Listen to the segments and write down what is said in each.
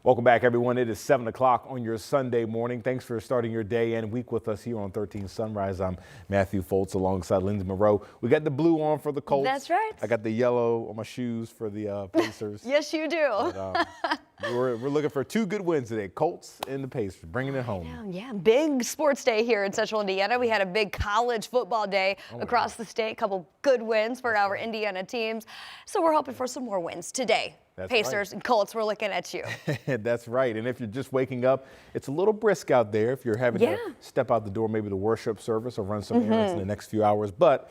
Welcome back, everyone. It is 7 o'clock on your Sunday morning. Thanks for starting your day and week with us here on 13 Sunrise. I'm Matthew Foltz alongside Lindsay Monroe. We got the blue on for the Colts. That's right. I got the yellow on my shoes for the Pacers. Yes, you do. But, we're looking for two good wins today, Colts and the Pacers, bringing it home. Yeah, big sports day here in Central Indiana. We had a big college football day across the state. A couple good wins for our Indiana teams. So we're hoping for some more wins today. That's Pacers and Colts, we're looking at you. That's right. And if you're just waking up, it's a little brisk out there if you're having to step out the door, maybe to worship service or run some errands in the next few hours. But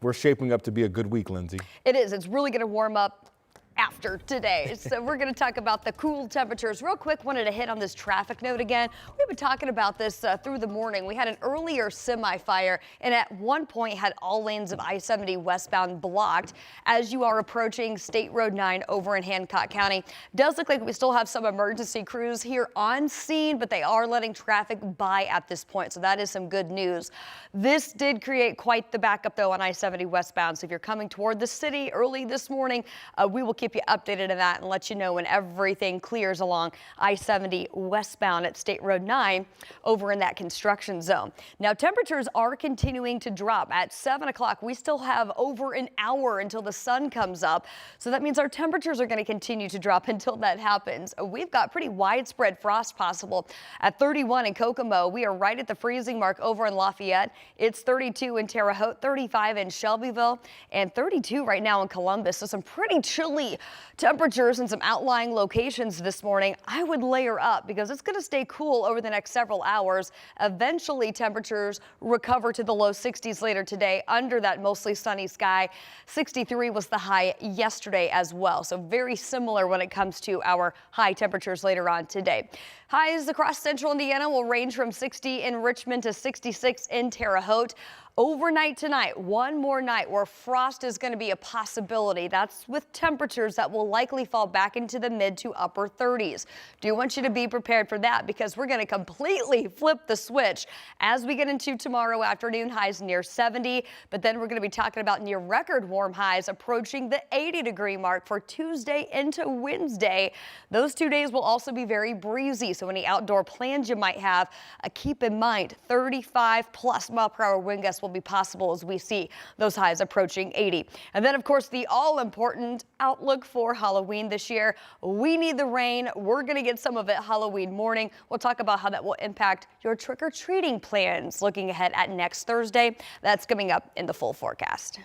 we're shaping up to be a good week, Lindsay. It is. It's really going to warm up after today. So we're going to talk about the cool temperatures. Real quick, wanted to hit on this traffic note again. We've been talking about this through the morning. We had an earlier semi-fire and at one point had all lanes of I-70 westbound blocked as you are approaching State Road 9 over in Hancock County. Does look like we still have some emergency crews here on scene, but they are letting traffic by at this point. So that is some good news. This did create quite the backup though on I-70 westbound. So if you're coming toward the city early this morning, we will keep you updated on that and let you know when everything clears along I-70 westbound at State Road 9 over in that construction zone. Now temperatures are continuing to drop. At 7 o'clock we still have over an hour until the sun comes up, so that means our temperatures are going to continue to drop until that happens. We've got pretty widespread frost possible at 31 in Kokomo. We are right at the freezing mark over in Lafayette. It's 32 in Terre Haute, 35 in Shelbyville, and 32 right now in Columbus. So some pretty chilly temperatures in some outlying locations this morning. I would layer up because it's going to stay cool over the next several hours. Eventually temperatures recover to the low 60s later today under that mostly sunny sky. 63 was the high yesterday as well. So very similar when it comes to our high temperatures later on today. Highs across central Indiana will range from 60 in Richmond to 66 in Terre Haute. Overnight tonight, one more night where frost is going to be a possibility. That's with temperatures that will likely fall back into the mid to upper 30s. Do want you to be prepared for that because we're going to completely flip the switch as we get into tomorrow afternoon. Highs near 70, but then we're going to be talking about near record warm highs approaching the 80-degree mark for Tuesday into Wednesday. Those 2 days will also be very breezy, so any outdoor plans you might have, keep in mind 35+ mile-per-hour wind gusts will be possible as we see those highs approaching 80. And then, of course, the all-important outlook for Halloween this year. We need the rain. We're going to get some of it Halloween morning. We'll talk about how that will impact your trick-or-treating plans looking ahead at next Thursday. That's coming up in the full forecast.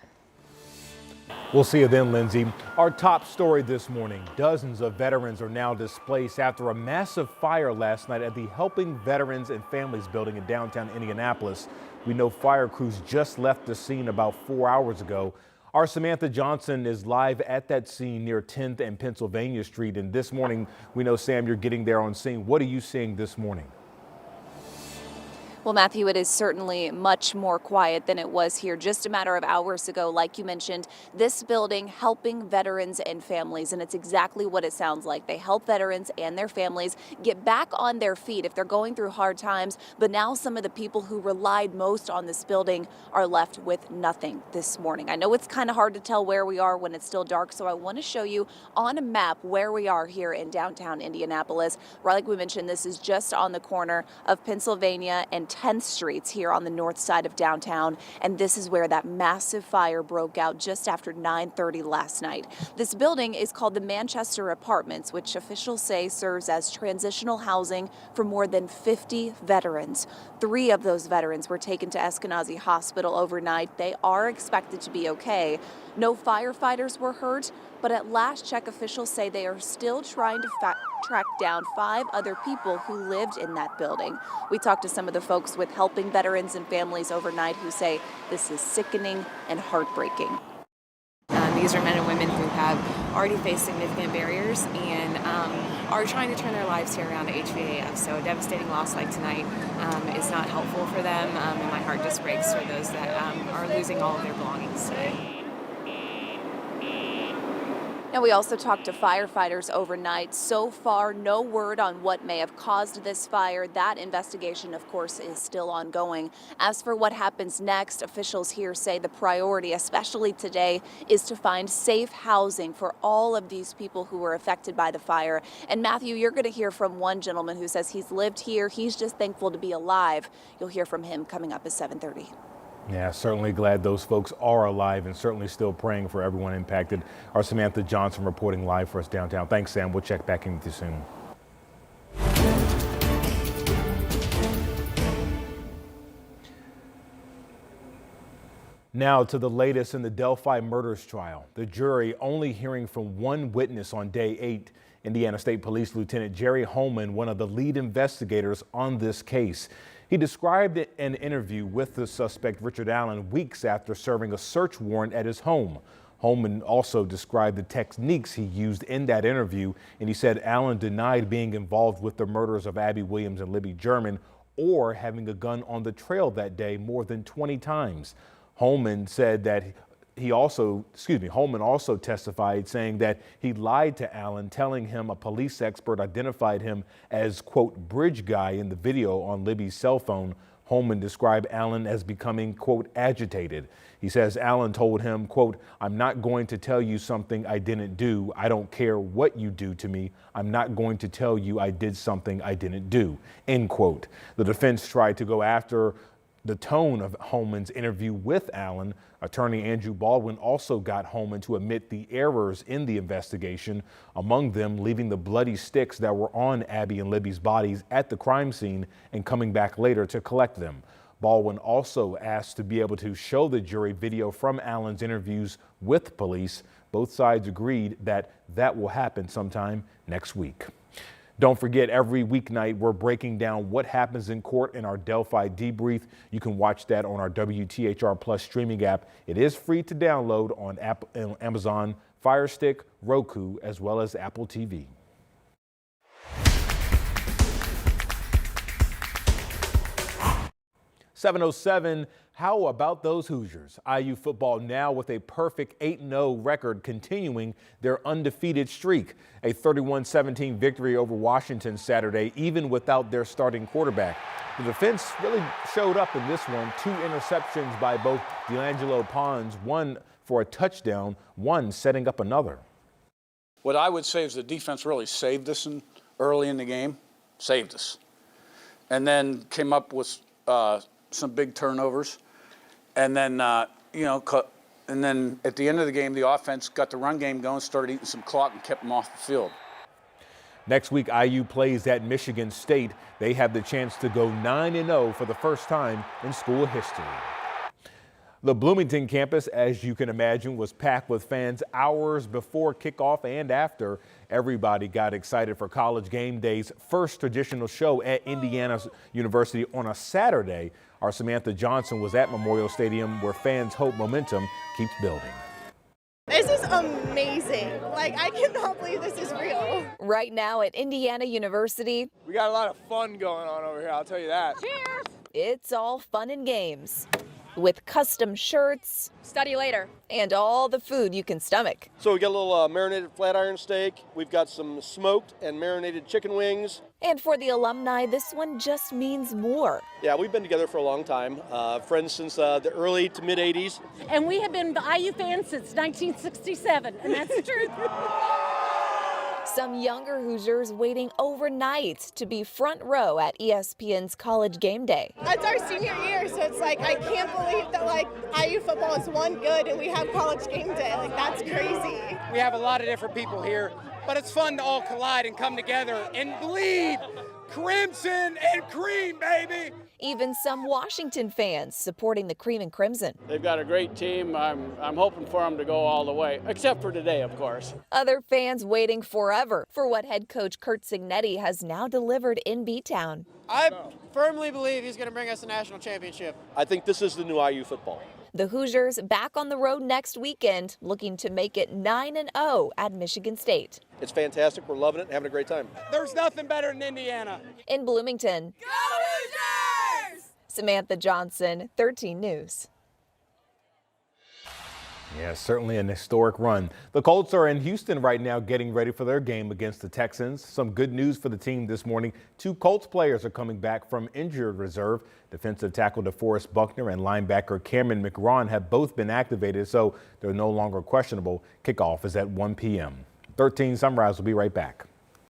We'll see you then, Lindsay. Our top story this morning. Dozens of veterans are now displaced after a massive fire last night at the Helping Veterans and Families building in downtown Indianapolis. We know fire crews just left the scene about 4 hours ago. Our Samantha Johnson is live at that scene near 10th and Pennsylvania Street. And this morning, we know, Sam, you're getting there on scene. What are you seeing this morning? Well, Matthew, it is certainly much more quiet than it was here just a matter of hours ago. Like you mentioned, this building helping veterans and families, and it's exactly what it sounds like. They help veterans and their families get back on their feet if they're going through hard times. But now some of the people who relied most on this building are left with nothing this morning. I know it's kind of hard to tell where we are when it's still dark, so I want to show you on a map where we are here in downtown Indianapolis. Right, like we mentioned, this is just on the corner of Pennsylvania and 10th Streets here on the north side of downtown, and this is where that massive fire broke out just after 9:30 last night. This building is called the Manchester Apartments, which officials say serves as transitional housing for more than 50 veterans. 3 of those veterans were taken to Eskenazi Hospital overnight. They are expected to be okay. No firefighters were hurt, but at last check, officials say they are still trying to track down 5 other people who lived in that building. We talked to some of the folks with Helping Veterans and Families overnight who say this is sickening and heartbreaking. These are men and women who have already faced significant barriers and are trying to turn their lives here around to HVAF. So a devastating loss like tonight is not helpful for them, and my heart just breaks for those that are losing all of their belongings today. Now, we also talked to firefighters overnight. So far, no word on what may have caused this fire. That investigation, of course, is still ongoing. As for what happens next, officials here say the priority, especially today, is to find safe housing for all of these people who were affected by the fire. And Matthew, you're going to hear from one gentleman who says he's lived here. He's just thankful to be alive. You'll hear from him coming up at 7:30. Yeah, certainly glad those folks are alive and certainly still praying for everyone impacted. Our Samantha Johnson reporting live for us downtown. Thanks, Sam. We'll check back in with you soon. Now to the latest in the Delphi murders trial. The jury only hearing from one witness on day 8. Indiana State Police Lieutenant Jerry Holman, one of the lead investigators on this case. He described an interview with the suspect, Richard Allen, weeks after serving a search warrant at his home. Holman also described the techniques he used in that interview, and he said Allen denied being involved with the murders of Abby Williams and Libby German or having a gun on the trail that day more than 20 times. Holman said that Holman also testified saying that he lied to Allen, telling him a police expert identified him as, quote, bridge guy in the video on Libby's cell phone. Holman described Allen as becoming, quote, agitated. He says Allen told him, quote, I'm not going to tell you something I didn't do. I don't care what you do to me. I'm not going to tell you I did something I didn't do, end quote. The defense tried to go after the tone of Holman's interview with Allen. Attorney Andrew Baldwin also got Holman to admit the errors in the investigation, among them leaving the bloody sticks that were on Abby and Libby's bodies at the crime scene and coming back later to collect them. Baldwin also asked to be able to show the jury video from Allen's interviews with police. Both sides agreed that that will happen sometime next week. Don't forget, every weeknight we're breaking down what happens in court in our Delphi debrief. You can watch that on our WTHR Plus streaming app. It is free to download on Amazon Fire Stick, Roku, as well as Apple TV. .707, how about those Hoosiers? IU football now with a perfect 8-0 record, continuing their undefeated streak. A 31-17 victory over Washington Saturday, even without their starting quarterback. The defense really showed up in this one. 2 interceptions by both D'Angelo Pons, one for a touchdown, one setting up another. What I would say is the defense really saved us early in the game, saved us. And then came up with some big turnovers, and then and then at the end of the game, the offense got the run game going, started eating some clock, and kept them off the field. Next week, IU plays at Michigan State. They have the chance to go 9-0 for the first time in school history. The Bloomington campus, as you can imagine, was packed with fans hours before kickoff and after. Everybody got excited for College Game Day's first traditional show at Indiana University on a Saturday. Our Samantha Johnson was at Memorial Stadium, where fans hope momentum keeps building. This is amazing. Like, I cannot believe this is real. Right now at Indiana University, we got a lot of fun going on over here, I'll tell you that. Cheers! It's all fun and games, with custom shirts, Study later, and all the food you can stomach. So we got a little marinated flat iron steak. We've got some smoked and marinated chicken wings. And for the alumni, this one just means more. Yeah, we've been together for a long time, friends since the early to mid 80s. And we have been IU fans since 1967, and that's the truth. Some younger Hoosiers waiting overnight to be front row at ESPN's College Game Day. it's our senior year, so it's like, I can't believe that like IU football is one good and we have College Game Day. Like, that's crazy. We have a lot of different people here, but it's fun to all collide and come together and bleed crimson and cream, baby. Even some Washington fans supporting the Cream and Crimson. They've got a great team. I'm hoping for them to go all the way, except for today, of course. Other fans waiting forever for what head coach Kurt Cignetti has now delivered in B-Town. I firmly believe he's going to bring us a national championship. I think this is the new IU football. The Hoosiers back on the road next weekend, looking to make it 9-0 at Michigan State. It's fantastic. We're loving it and having a great time. There's nothing better than Indiana. In Bloomington, Go Hoosiers! Samantha Johnson, 13 News. Yeah, certainly an historic run. The Colts are in Houston right now getting ready for their game against the Texans. Some good news for the team this morning. 2 Colts players are coming back from injured reserve. Defensive tackle DeForest Buckner and linebacker Cameron McRawn have both been activated, so they're no longer questionable. Kickoff is at 1 p.m. 13 Sunrise will be right back.